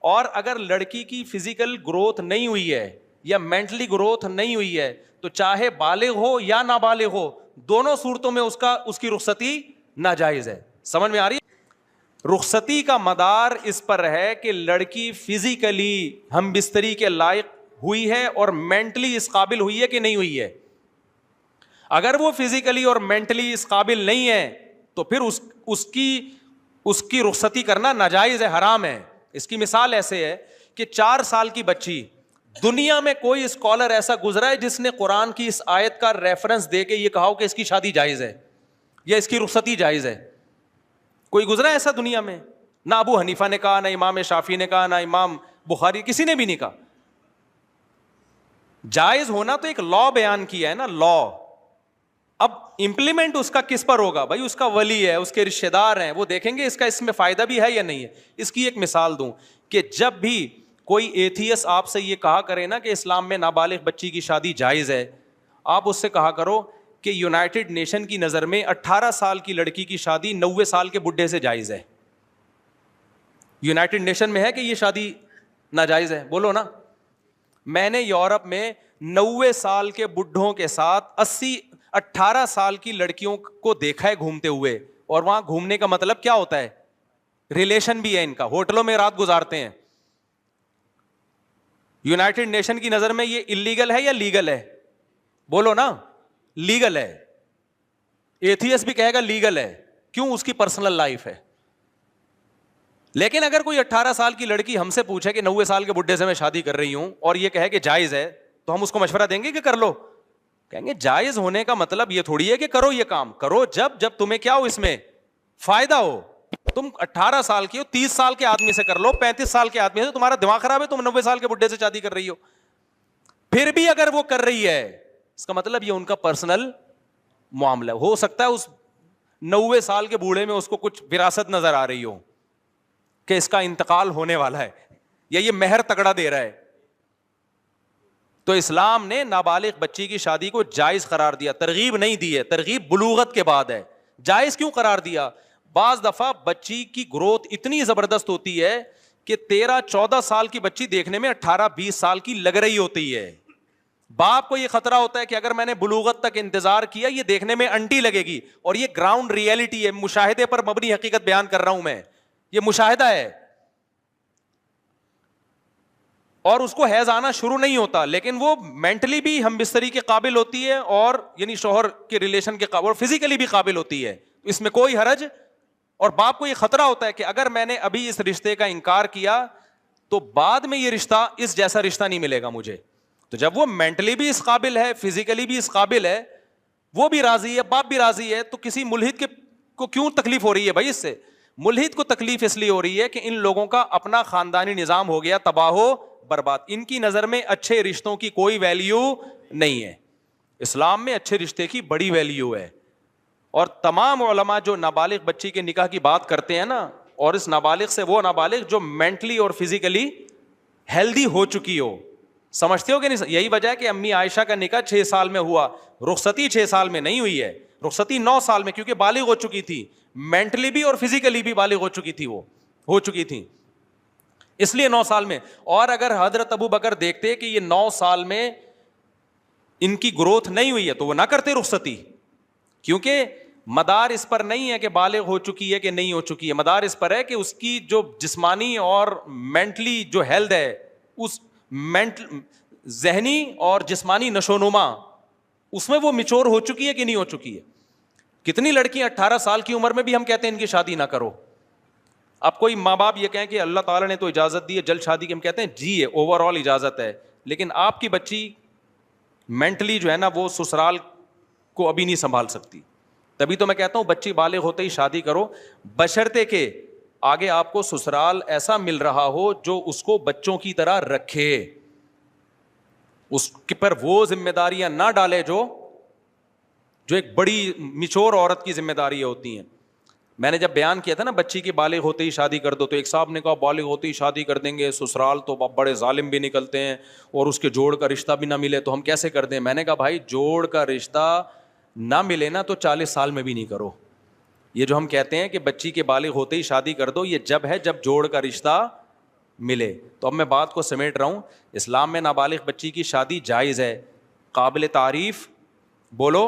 اور اگر لڑکی کی فزیکل گروتھ نہیں ہوئی ہے یا مینٹلی گروتھ نہیں ہوئی ہے تو چاہے بالغ ہو یا نابالغ ہو دونوں صورتوں میں اس کی رخصتی ناجائز ہے. سمجھ میں آ رہی ہے؟ رخصتی کا مدار اس پر ہے کہ لڑکی فزیکلی ہم بستری کے لائق ہوئی ہے اور مینٹلی اس قابل ہوئی ہے کہ نہیں ہوئی ہے. اگر وہ فزیکلی اور مینٹلی اس قابل نہیں ہے تو پھر اس کی رخصتی کرنا ناجائز ہے، حرام ہے. اس کی مثال ایسے ہے کہ 4 سال کی بچی، دنیا میں کوئی اسکالر ایسا گزرا ہے جس نے قرآن کی اس آیت کا ریفرنس دے کے یہ کہا ہو کہ اس کی شادی جائز ہے یا اس کی رخصتی جائز ہے؟ کوئی گزرا ہے ایسا دنیا میں؟ نہ ابو حنیفہ نے کہا، نہ امام شافعی نے کہا، نہ امام بخاری، کسی نے بھی نہیں کہا. جائز ہونا تو ایک لا بیان کیا ہے نا، لا. اب امپلیمنٹ اس کا کس پر ہوگا؟ بھائی اس کا ولی ہے، اس کے رشتہ دار ہیں، وہ دیکھیں گے اس میں فائدہ بھی ہے یا نہیں ہے. اس کی ایک مثال دوں کہ جب بھی کوئی ایتھیس آپ سے یہ کہا کرے نا کہ اسلام میں نابالغ بچی کی شادی جائز ہے، آپ اس سے کہا کرو کہ یونائٹڈ نیشن کی نظر میں 18 سال کی لڑکی کی شادی 90 سال کے بڈھے سے جائز ہے. یونائٹڈ نیشن میں ہے کہ یہ شادی ناجائز ہے؟ بولو نا. میں نے یورپ میں 90 سال کے بڈھوں کے ساتھ 18 سال کی لڑکیوں کو دیکھا ہے گھومتے ہوئے. اور وہاں گھومنے کا مطلب کیا ہوتا ہے؟ ریلیشن بھی ہے ان کا، ہوٹلوں میں رات گزارتے ہیں. یونائٹڈ نیشن کی نظر میں یہ اللیگل ہے یا لیگل ہے؟ بولو نا. لیگل ہے. ایتھیس بھی کہے گا لیگل ہے. کیوں؟ اس کی پرسنل لائف ہے. لیکن اگر کوئی 18 سال کی لڑکی ہم سے پوچھے کہ 90 سال کے بڈھے سے میں شادی کر رہی ہوں اور یہ کہے کہ جائز ہے، تو ہم اس کو مشورہ دیں گے کہ کر لو؟ کہیں گے جائز ہونے کا مطلب یہ تھوڑی ہے کہ کرو یہ کام. کرو جب تمہیں کیا ہو، اس میں فائدہ ہو. تم 18 سال کی ہو، 30 سال کے آدمی سے کر لو، 35 سال کے آدمی سے. تمہارا دماغ خراب ہے، تم 90 سال کے بڈھے سے شادی کر رہی ہو. پھر بھی اگر وہ کر رہی ہے، اس کا مطلب یہ ان کا پرسنل معاملہ. ہو سکتا ہے اس 90 سال کے بوڑھے میں اس کو کچھ وراثت نظر آ رہی ہو کہ اس کا انتقال ہونے والا ہے، یا یہ مہر تگڑا دے رہا ہے. تو اسلام نے نابالغ بچی کی شادی کو جائز قرار دیا، ترغیب نہیں دی ہے. ترغیب بلوغت کے بعد ہے. جائز کیوں قرار دیا؟ بعض دفعہ بچی کی گروتھ اتنی زبردست ہوتی ہے کہ 13-14 سال کی بچی دیکھنے میں 18-20 سال کی لگ رہی ہوتی ہے. باپ کو یہ خطرہ ہوتا ہے کہ اگر میں نے بلوغت تک انتظار کیا، یہ دیکھنے میں انٹی لگے گی. اور یہ گراؤنڈ ریئلٹی ہے، مشاہدے پر مبنی حقیقت بیان کر رہا ہوں میں، یہ مشاہدہ ہے. اور اس کو حیض آنا شروع نہیں ہوتا، لیکن وہ مینٹلی بھی ہم بستری کے قابل ہوتی ہے، اور یعنی شوہر کے ریلیشن کے قابل، اور فزیکلی بھی قابل ہوتی ہے. اس میں کوئی حرج. اور باپ کو یہ خطرہ ہوتا ہے کہ اگر میں نے ابھی اس رشتے کا انکار کیا تو بعد میں یہ رشتہ اس جیسا رشتہ نہیں ملے گا مجھے. تو جب وہ مینٹلی بھی اس قابل ہے، فزیکلی بھی اس قابل ہے، وہ بھی راضی ہے، باپ بھی راضی ہے، تو کسی ملحد کو کیوں تکلیف ہو رہی ہے بھائی؟ اس سے ملحد کو تکلیف اس لیے ہو رہی ہے کہ ان لوگوں کا اپنا خاندانی نظام ہو گیا تباہ و برباد. ان کی نظر میں اچھے رشتوں کی کوئی ویلیو نہیں ہے. اسلام میں اچھے رشتے کی بڑی ویلیو ہے. اور تمام علماء جو نابالغ بچی کے نکاح کی بات کرتے ہیں نا، اور اس نابالغ سے وہ نابالغ جو مینٹلی اور فزیکلی ہیلدی ہو چکی ہو. سمجھتے ہو کہ نہیں؟ یہی وجہ ہے کہ امی عائشہ کا نکاح 6 سال میں ہوا، رخصتی 6 سال میں نہیں ہوئی ہے، رخصتی 9 سال میں، کیونکہ بالغ ہو چکی تھی، مینٹلی بھی اور فزیکلی بھی بالغ ہو چکی تھی، وہ ہو چکی تھی، اس لیے 9 سال میں. اور اگر حضرت ابو بکر دیکھتے کہ یہ 9 سال میں ان کی گروتھ نہیں ہوئی ہے تو وہ نہ کرتے رخصتی. کیونکہ مدار اس پر نہیں ہے کہ بالغ ہو چکی ہے کہ نہیں ہو چکی ہے، مدار اس پر ہے کہ اس کی جو جسمانی اور مینٹلی جو ہیلتھ ہے، اس ذہنی اور جسمانی نشو و نما، اس میں وہ میچور ہو چکی ہے کہ نہیں ہو چکی ہے. کتنی لڑکیاں 18 سال کی عمر میں بھی ہم کہتے ہیں ان کی شادی نہ کرو. اب کوئی ماں باپ یہ کہیں کہ اللہ تعالیٰ نے تو اجازت دی ہے جلد شادی کی، ہم کہتے ہیں جی ہے، اوور آل اجازت ہے، لیکن آپ کی بچی مینٹلی جو ہے نا وہ سسرال کو ابھی نہیں سنبھال سکتی. تبھی تو میں کہتا ہوں بچی بالغ ہوتے ہی شادی کرو، بشرطے کہ آگے آپ کو سسرال ایسا مل رہا ہو جو اس کو بچوں کی طرح رکھے، اس پر وہ ذمہ داریاں نہ ڈالے جو ایک بڑی میچور عورت کی ذمہ داریاں ہوتی ہیں. میں نے جب بیان کیا تھا نا بچی کی بالغ ہوتے ہی شادی کر دو، تو ایک صاحب نے کہا بالغ ہوتے ہی شادی کر دیں گے، سسرال تو بڑے ظالم بھی نکلتے ہیں اور اس کے جوڑ کا رشتہ بھی نہ ملے تو ہم کیسے کر دیں؟ میں نے کہا بھائی جوڑ کا رشتہ نہ ملے نا تو 40 سال میں بھی نہیں کرو. یہ جو ہم کہتے ہیں کہ بچی کے بالغ ہوتے ہی شادی کر دو، یہ جب ہے جب جوڑ کا رشتہ ملے. تو اب میں بات کو سمیٹ رہا ہوں. اسلام میں نابالغ بچی کی شادی جائز ہے، قابل تعریف بولو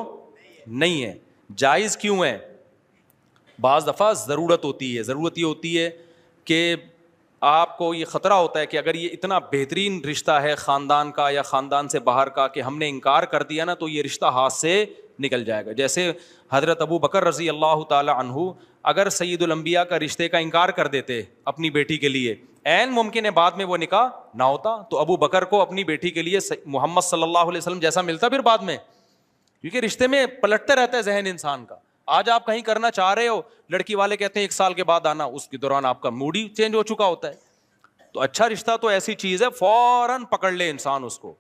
نہیں ہے. جائز کیوں ہے؟ بعض دفعہ ضرورت ہوتی ہے. ضرورت یہ ہوتی ہے کہ آپ کو یہ خطرہ ہوتا ہے کہ اگر یہ اتنا بہترین رشتہ ہے خاندان کا یا خاندان سے باہر کا کہ ہم نے انکار کر دیا نا تو یہ رشتہ ہاتھ سے نکل جائے گا. جیسے حضرت ابو بکر رضی اللہ تعالی عنہ اگر سید الانبیاء کا رشتے کا انکار کر دیتے اپنی بیٹی کے لیے, عین ممکن ہے بعد میں وہ نکاح نہ ہوتا, تو ابو بکر کو اپنی بیٹی کے لیے محمد صلی اللہ علیہ وسلم جیسا ملتا پھر بعد میں, کیونکہ رشتے میں پلٹتے رہتا ہے ذہن انسان کا. آج آپ کہیں کرنا چاہ رہے ہو, لڑکی والے کہتے ہیں 1 سال کے بعد آنا, اس کے دوران آپ کا موڈ ہی چینج ہو چکا ہوتا ہے. تو اچھا رشتہ تو ایسی چیز ہے فوراً پکڑ لے انسان اس کو.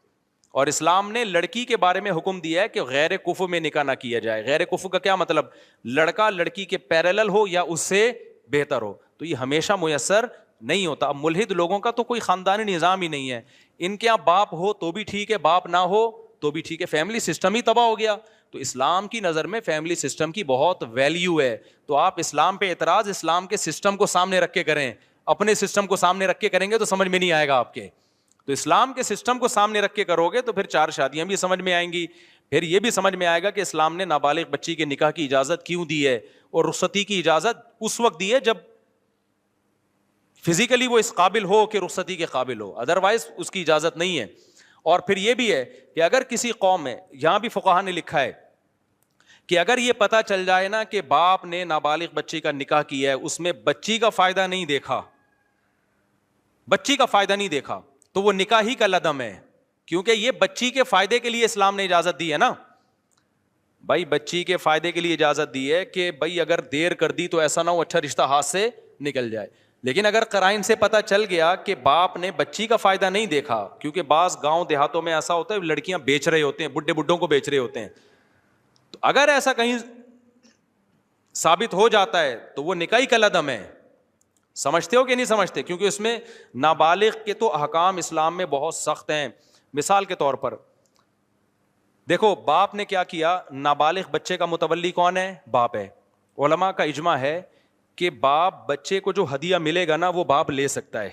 اور اسلام نے لڑکی کے بارے میں حکم دیا ہے کہ غیر کفو میں نکاح نہ کیا جائے. غیر کفو کا کیا مطلب؟ لڑکا لڑکی کے پیرالل ہو یا اس سے بہتر ہو. تو یہ ہمیشہ میسر نہیں ہوتا. اب ملحد لوگوں کا تو کوئی خاندانی نظام ہی نہیں ہے, ان کے یہاں باپ ہو تو بھی ٹھیک ہے, باپ نہ ہو تو بھی ٹھیک ہے, فیملی سسٹم ہی تباہ ہو گیا. تو اسلام کی نظر میں فیملی سسٹم کی بہت ویلیو ہے. تو آپ اسلام پہ اعتراض اسلام کے سسٹم کو سامنے رکھ کے کریں, اپنے سسٹم کو سامنے رکھ کے کریں گے تو سمجھ میں نہیں آئے گا آپ کے. تو اسلام کے سسٹم کو سامنے رکھ کے کرو گے تو پھر 4 شادیاں بھی سمجھ میں آئیں گی. پھر یہ بھی سمجھ میں آئے گا کہ اسلام نے نابالغ بچی کے نکاح کی اجازت کیوں دی ہے, اور رخصتی کی اجازت اس وقت دی ہے جب فزیکلی وہ اس قابل ہو کہ رخصتی کے قابل ہو, ادروائز اس کی اجازت نہیں ہے. اور پھر یہ بھی ہے کہ اگر کسی قوم میں, یہاں بھی فقہا نے لکھا ہے کہ اگر یہ پتہ چل جائے نا کہ باپ نے نابالغ بچی کا نکاح کیا ہے, اس میں بچی کا فائدہ نہیں دیکھا, بچی کا فائدہ نہیں دیکھا, تو وہ نکاح ہی کا لدم ہے. کیونکہ یہ بچی کے فائدے کے لیے اسلام نے اجازت دی ہے نا بھائی, بچی کے فائدے کے لیے اجازت دی ہے کہ بھائی اگر دیر کر دی تو ایسا نہ ہو اچھا رشتہ ہاتھ سے نکل جائے. لیکن اگر قرائن سے پتہ چل گیا کہ باپ نے بچی کا فائدہ نہیں دیکھا, کیونکہ بعض گاؤں دیہاتوں میں ایسا ہوتا ہے لڑکیاں بیچ رہے ہوتے ہیں, بڈھے بڈھوں کو بیچ رہے ہوتے ہیں, تو اگر ایسا کہیں ثابت ہو جاتا ہے تو وہ نکاح کا لدم ہے. سمجھتے ہو کہ نہیں سمجھتے؟ کیونکہ اس میں نابالغ کے تو احکام اسلام میں بہت سخت ہیں. مثال کے طور پر دیکھو, باپ نے کیا کیا, نابالغ بچے کا متولی کون ہے؟ باپ ہے. علماء کا اجماع ہے کہ باپ بچے کو جو ہدیہ ملے گا نا وہ باپ لے سکتا ہے,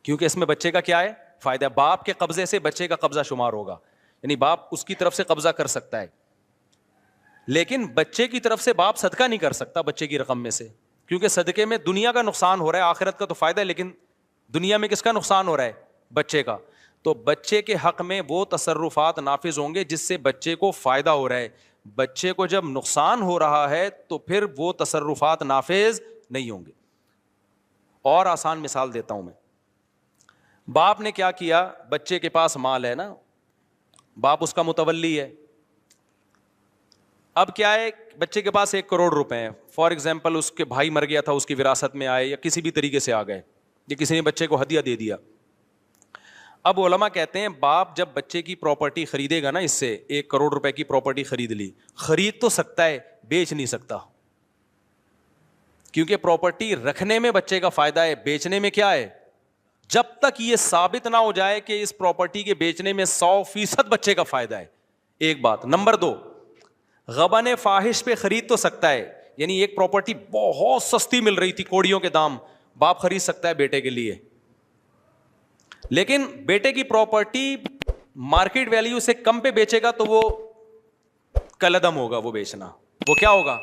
کیونکہ اس میں بچے کا کیا ہے؟ فائدہ. باپ کے قبضے سے بچے کا قبضہ شمار ہوگا, یعنی باپ اس کی طرف سے قبضہ کر سکتا ہے. لیکن بچے کی طرف سے باپ صدقہ نہیں کر سکتا بچے کی رقم میں سے, کیونکہ صدقے میں دنیا کا نقصان ہو رہا ہے, آخرت کا تو فائدہ ہے, لیکن دنیا میں کس کا نقصان ہو رہا ہے؟ بچے کا. تو بچے کے حق میں وہ تصرفات نافذ ہوں گے جس سے بچے کو فائدہ ہو رہا ہے. بچے کو جب نقصان ہو رہا ہے تو پھر وہ تصرفات نافذ نہیں ہوں گے. اور آسان مثال دیتا ہوں میں. باپ نے کیا کیا, بچے کے پاس مال ہے نا, باپ اس کا متولی ہے. اب کیا ہے, بچے کے پاس 1 کروڑ روپے ہیں, فار ایگزامپل اس کے بھائی مر گیا تھا, اس کی وراثت میں آئے یا کسی بھی طریقے سے آ گئے, یا کسی نے بچے کو ہدیہ دے دیا. اب علماء کہتے ہیں باپ جب بچے کی پراپرٹی خریدے گا نا, اس سے 1 کروڑ روپے کی پراپرٹی خرید لی, خرید تو سکتا ہے, بیچ نہیں سکتا, کیونکہ پراپرٹی رکھنے میں بچے کا فائدہ ہے, بیچنے میں کیا ہے؟ جب تک یہ ثابت نہ ہو جائے کہ اس پراپرٹی کے بیچنے میں 100% بچے کا فائدہ ہے. ایک بات. نمبر 2, غبن فاحش پہ خرید تو سکتا ہے, یعنی ایک پراپرٹی بہت سستی مل رہی تھی, کوڑیوں کے دام, باپ خرید سکتا ہے بیٹے کے لیے, لیکن بیٹے کی پراپرٹی مارکیٹ ویلیو سے کم پہ بیچے گا تو وہ کلدم ہوگا, وہ بیچنا, وہ کیا ہوگا؟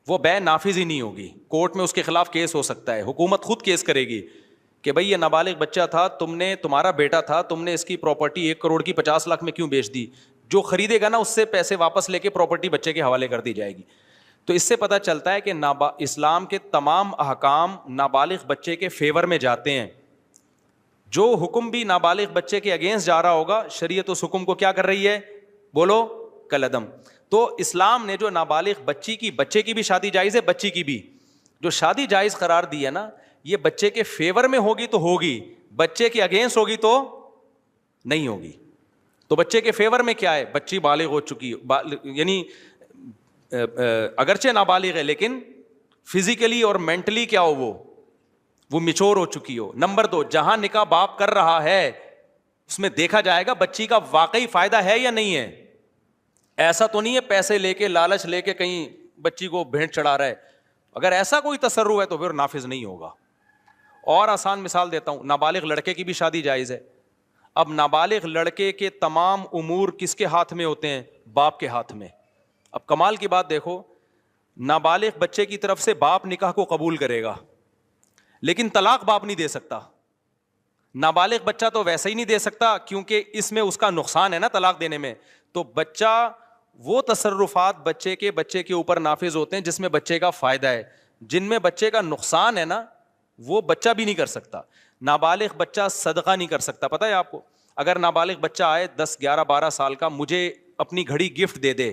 وہ بے نافذ ہی نہیں ہوگی, کورٹ میں اس کے خلاف کیس ہو سکتا ہے, حکومت خود کیس کرے گی کہ بھئی یہ نابالغ بچہ تھا, تمہارا بیٹا تھا, تم نے اس کی پراپرٹی 1 کروڑ کی 50 لاکھ میں کیوں بیچ دی؟ جو خریدے گا نا اس سے پیسے واپس لے کے پراپرٹی بچے کے حوالے کر دی جائے گی. تو اس سے پتہ چلتا ہے کہ اسلام کے تمام احکام نابالغ بچے کے فیور میں جاتے ہیں. جو حکم بھی نابالغ بچے کے اگینسٹ جا رہا ہوگا, شریعت اس حکم کو کیا کر رہی ہے؟ بولو, کلدم. تو اسلام نے جو نابالغ بچی کی, بچے کی بھی شادی جائز ہے, بچی کی بھی جو شادی جائز قرار دی ہے نا, یہ بچے کے فیور میں ہوگی تو ہوگی, بچے کے اگینسٹ ہوگی تو نہیں ہوگی. تو بچے کے فیور میں کیا ہے؟ بچی بالغ ہو چکی, یعنی اگرچہ نابالغ ہے لیکن فزیکلی اور مینٹلی کیا ہو, وہ میچور ہو چکی ہو. نمبر 2, جہاں نکاح باپ کر رہا ہے اس میں دیکھا جائے گا بچی کا واقعی فائدہ ہے یا نہیں ہے. ایسا تو نہیں ہے پیسے لے کے, لالچ لے کے کہیں بچی کو بھینٹ چڑھا رہا ہے. اگر ایسا کوئی تصرف ہے تو پھر نافذ نہیں ہوگا. اور آسان مثال دیتا ہوں, نابالغ لڑکے کی بھی شادی جائز ہے. اب نابالغ لڑکے کے تمام امور کس کے ہاتھ میں ہوتے ہیں؟ باپ کے ہاتھ میں. اب کمال کی بات دیکھو, نابالغ بچے کی طرف سے باپ نکاح کو قبول کرے گا لیکن طلاق باپ نہیں دے سکتا. نابالغ بچہ تو ویسے ہی نہیں دے سکتا کیونکہ اس میں اس کا نقصان ہے نا طلاق دینے میں. تو بچہ وہ تصرفات بچے کے اوپر نافذ ہوتے ہیں جس میں بچے کا فائدہ ہے. جن میں بچے کا نقصان ہے نا, وہ بچہ بھی نہیں کر سکتا. نابالغ بچہ صدقہ نہیں کر سکتا. پتہ ہے آپ کو, اگر نابالغ بچہ آئے 10 11 12 سال کا, مجھے اپنی گھڑی گفٹ دے دے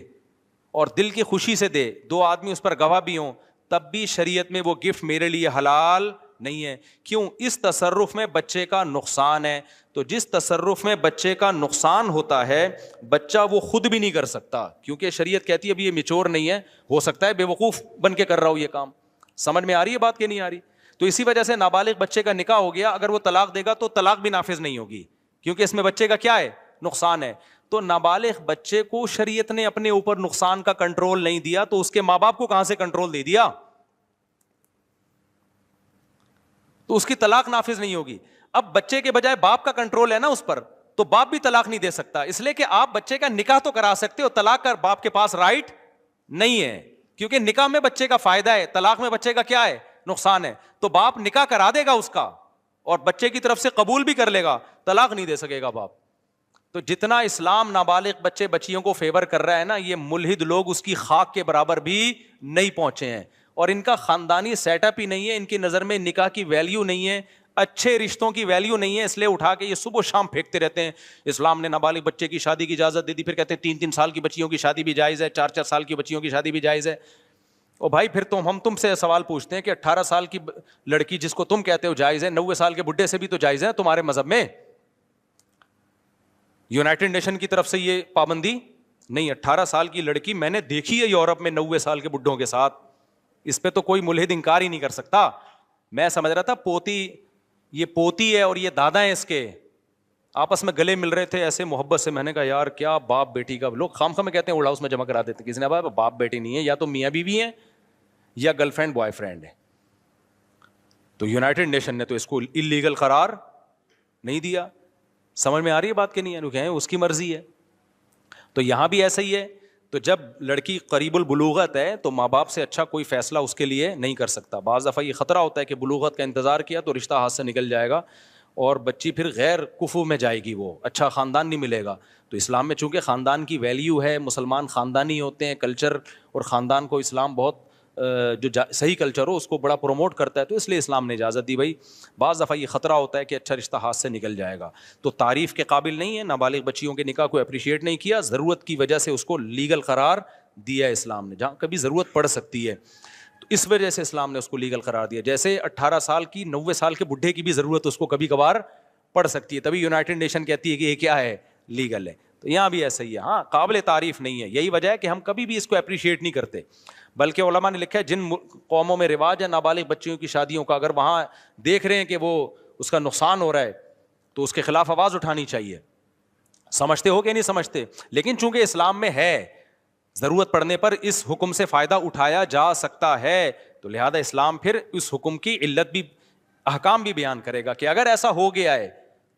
اور دل کی خوشی سے دے, 2 آدمی اس پر گواہ بھی ہوں, تب بھی شریعت میں وہ گفٹ میرے لیے حلال نہیں ہے. کیوں؟ اس تصرف میں بچے کا نقصان ہے. تو جس تصرف میں بچے کا نقصان ہوتا ہے, بچہ وہ خود بھی نہیں کر سکتا, کیونکہ شریعت کہتی ہے ابھی یہ میچور نہیں ہے, ہو سکتا ہے بے وقوف بن کے کر رہا ہو یہ کام. سمجھ میں آ رہی ہے بات کہ نہیں آ رہی؟ تو اسی وجہ سے نابالغ بچے کا نکاح ہو گیا, اگر وہ طلاق دے گا تو طلاق بھی نافذ نہیں ہوگی, کیونکہ اس میں بچے کا کیا ہے؟ نقصان ہے. تو نابالغ بچے کو شریعت نے اپنے اوپر نقصان کا کنٹرول نہیں دیا, تو اس کے ماں باپ کو کہاں سے کنٹرول دے دیا؟ تو اس کی طلاق نافذ نہیں ہوگی. اب بچے کے بجائے باپ کا کنٹرول ہے نا اس پر, تو باپ بھی طلاق نہیں دے سکتا, اس لیے کہ آپ بچے کا نکاح تو کرا سکتے ہو, طلاق کا باپ کے پاس رائٹ نہیں ہے, کیونکہ نکاح میں بچے کا فائدہ ہے, طلاق میں بچے کا کیا ہے؟ نقصان ہے. تو باپ نکاح کرا دے گا اس کا, اور بچے کی طرف سے قبول بھی کر لے گا, طلاق نہیں دے سکے گا باپ. تو جتنا اسلام نابالغ بچے بچیوں کو فیور کر رہا ہے نا, یہ ملحد لوگ اس کی خاک کے برابر بھی نہیں پہنچے ہیں, اور ان کا خاندانی سیٹ اپ ہی نہیں ہے, ان کی نظر میں نکاح کی ویلیو نہیں ہے, اچھے رشتوں کی ویلیو نہیں ہے, اس لیے اٹھا کے یہ صبح و شام پھینکتے رہتے ہیں. اسلام نے نابالغ بچے کی شادی کی اجازت دے دی, پھر کہتے ہیں 3 سال کی بچیوں کی شادی بھی جائز ہے, 4 سال کی بچیوں کی شادی بھی جائز ہے. او بھائی, پھر ہم تم سے سوال پوچھتے ہیں کہ 18 سال کی لڑکی جس کو تم کہتے ہو جائز ہے, 90 سال کے بڈھے سے بھی تو جائز ہے تمہارے مذہب میں. یونائٹڈ نیشن کی طرف سے یہ پابندی نہیں. 18 سال کی لڑکی میں نے دیکھی ہے یورپ میں 90 سال کے بڈھوں کے ساتھ, اس پہ تو کوئی ملحد انکار ہی نہیں کر سکتا. میں سمجھ رہا تھا یہ پوتی ہے اور یہ دادا ہے اس کے, آپس میں گلے مل رہے تھے ایسے محبت سے. میں نے کہا یار کیا باپ بیٹی کا, لوگ خام خواہ کہتے ہیں اولڈ ہاؤس میں جمع کرا دیتے, کسی نے کہا باپ بیٹی نہیں ہے, یا تو میاں بیوی ہیں یا گرل فرینڈ بوائے فرینڈ ہے. تو یونائٹڈ نیشن نے تو اس کو اللیگل قرار نہیں دیا. سمجھ میں آ رہی ہے بات کہ نہیں ہے؟ کہیں اس کی مرضی ہے. تو یہاں بھی ایسا ہی ہے. تو جب لڑکی قریب البلوغت ہے تو ماں باپ سے اچھا کوئی فیصلہ اس کے لیے نہیں کر سکتا. بعض دفعہ یہ خطرہ ہوتا ہے کہ بلوغت کا انتظار کیا تو رشتہ ہاتھ سے نکل جائے گا اور بچی پھر غیر کفو میں جائے گی, وہ اچھا خاندان نہیں ملے گا. تو اسلام میں چونکہ خاندان کی ویلیو ہے, مسلمان خاندانی ہوتے ہیں, کلچر اور خاندان کو اسلام بہت جو صحیح کلچر ہو اس کو بڑا پروموٹ کرتا ہے, تو اس لیے اسلام نے اجازت دی. بھائی بعض دفعہ یہ خطرہ ہوتا ہے کہ اچھا رشتہ ہاتھ سے نکل جائے گا, تو تعریف کے قابل نہیں ہے. نابالغ بچیوں کے نکاح کو اپریشیٹ نہیں کیا, ضرورت کی وجہ سے اس کو لیگل قرار دیا اسلام نے, جہاں کبھی ضرورت پڑ سکتی ہے تو اس وجہ سے اسلام نے اس کو لیگل قرار دیا. جیسے 18 سال کی 90 سال کے بڈھے کی بھی ضرورت اس کو کبھی کبھار پڑ سکتی ہے, تبھی یونائٹڈ نیشن کہتی ہے کہ یہ کیا ہے؟ لیگل ہے. تو یہاں بھی ایسا ہی ہے. ہاں قابل تعریف نہیں ہے, یہی وجہ ہے کہ ہم کبھی بھی اس کو اپریشیٹ نہیں کرتے. بلکہ علماء نے لکھا ہے جن قوموں میں رواج ہے نابالغ بچیوں کی شادیوں کا, اگر وہاں دیکھ رہے ہیں کہ وہ اس کا نقصان ہو رہا ہے تو اس کے خلاف آواز اٹھانی چاہیے. سمجھتے ہو کہ نہیں سمجھتے؟ لیکن چونکہ اسلام میں ہے, ضرورت پڑنے پر اس حکم سے فائدہ اٹھایا جا سکتا ہے, تو لہذا اسلام پھر اس حکم کی علت بھی, احکام بھی بیان کرے گا کہ اگر ایسا ہو گیا ہے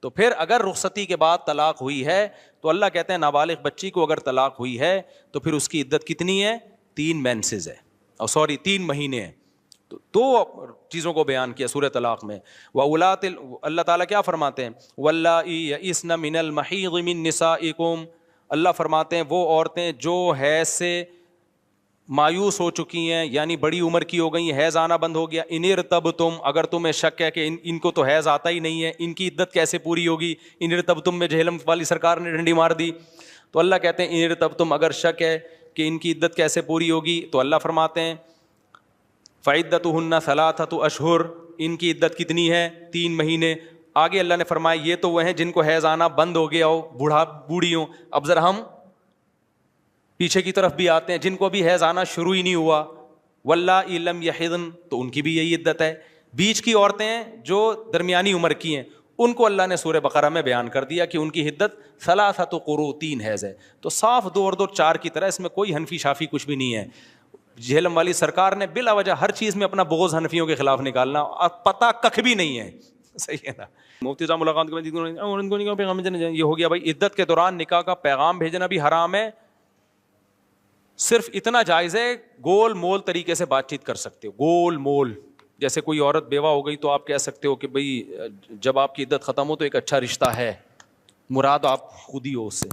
تو پھر اگر رخصتی کے بعد طلاق ہوئی ہے تو اللہ کہتے ہیں نابالغ بچی کو اگر طلاق ہوئی ہے تو پھر اس کی عدت کتنی ہے؟ 3 مینسز ہے, اور 3 مہینے ہیں. تو 2 چیزوں کو بیان کیا سورہ طلاق میں. وَأُولَاتِ اللہ تعالیٰ کیا فرماتے ہیں؟ وَاللَّائِي يَئِسْنَ مِنَ الْمَحِيضِ مِن نِّسَائِكُمْ, اللہ فرماتے ہیں وہ عورتیں جو حیض سے مایوس ہو چکی ہیں, یعنی بڑی عمر کی ہو گئی, حیض آنا بند ہو گیا. ان ارتبتم, اگر تمہیں شک ہے کہ ان کو تو حیض آتا ہی نہیں ہے, ان کی عدت کیسے پوری ہوگی؟ ان ارتبتم میں جہلم والی سرکار نے ڈنڈی مار دی. تو اللہ کہتے ہیں ان ارتبتم, اگر شک ہے کہ ان کی عدت کیسے پوری ہوگی, تو اللہ فرماتے ہیں فعدتہن 3 اشہر, ان کی عدت کتنی ہے؟ 3 مہینے. آگے اللہ نے فرمایا یہ تو وہ ہیں جن کو حیض آنا بند ہو گیا ہو, بوڑھی ہوں. اب ذرا ہم پیچھے کی طرف بھی آتے ہیں جن کو ابھی حیض آنا شروع ہی نہیں ہوا. واللائی لم یحضن, تو ان کی بھی یہی عدت ہے. بیچ کی عورتیں ہیں جو درمیانی عمر کی ہیں, ان کو اللہ نے سورہ بقرہ میں بیان کر دیا کہ ان کی عدت 3 قروء, 3 حیض ہے. تو صاف 2 اور 2 4 کی طرح, اس میں کوئی حنفی شافی کچھ بھی نہیں ہے. جہلم والی سرکار نے بلا وجہ ہر چیز میں اپنا بغض حنفیوں کے خلاف نکالنا, پتہ ککھ بھی نہیں ہے. صحیح ہے نا؟ مفتی صاحب ملاقات کے یہ ہو گیا. بھائی عدت کے دوران نکاح کا پیغام بھیجنا بھی حرام ہے, صرف اتنا جائز ہے گول مول طریقے سے بات چیت کر سکتے ہو. گول مول, جیسے کوئی عورت بیوہ ہو گئی تو آپ کہہ سکتے ہو کہ بھئی جب آپ کی عدت ختم ہو تو ایک اچھا رشتہ ہے, مراد آپ خود ہی ہو اس سے.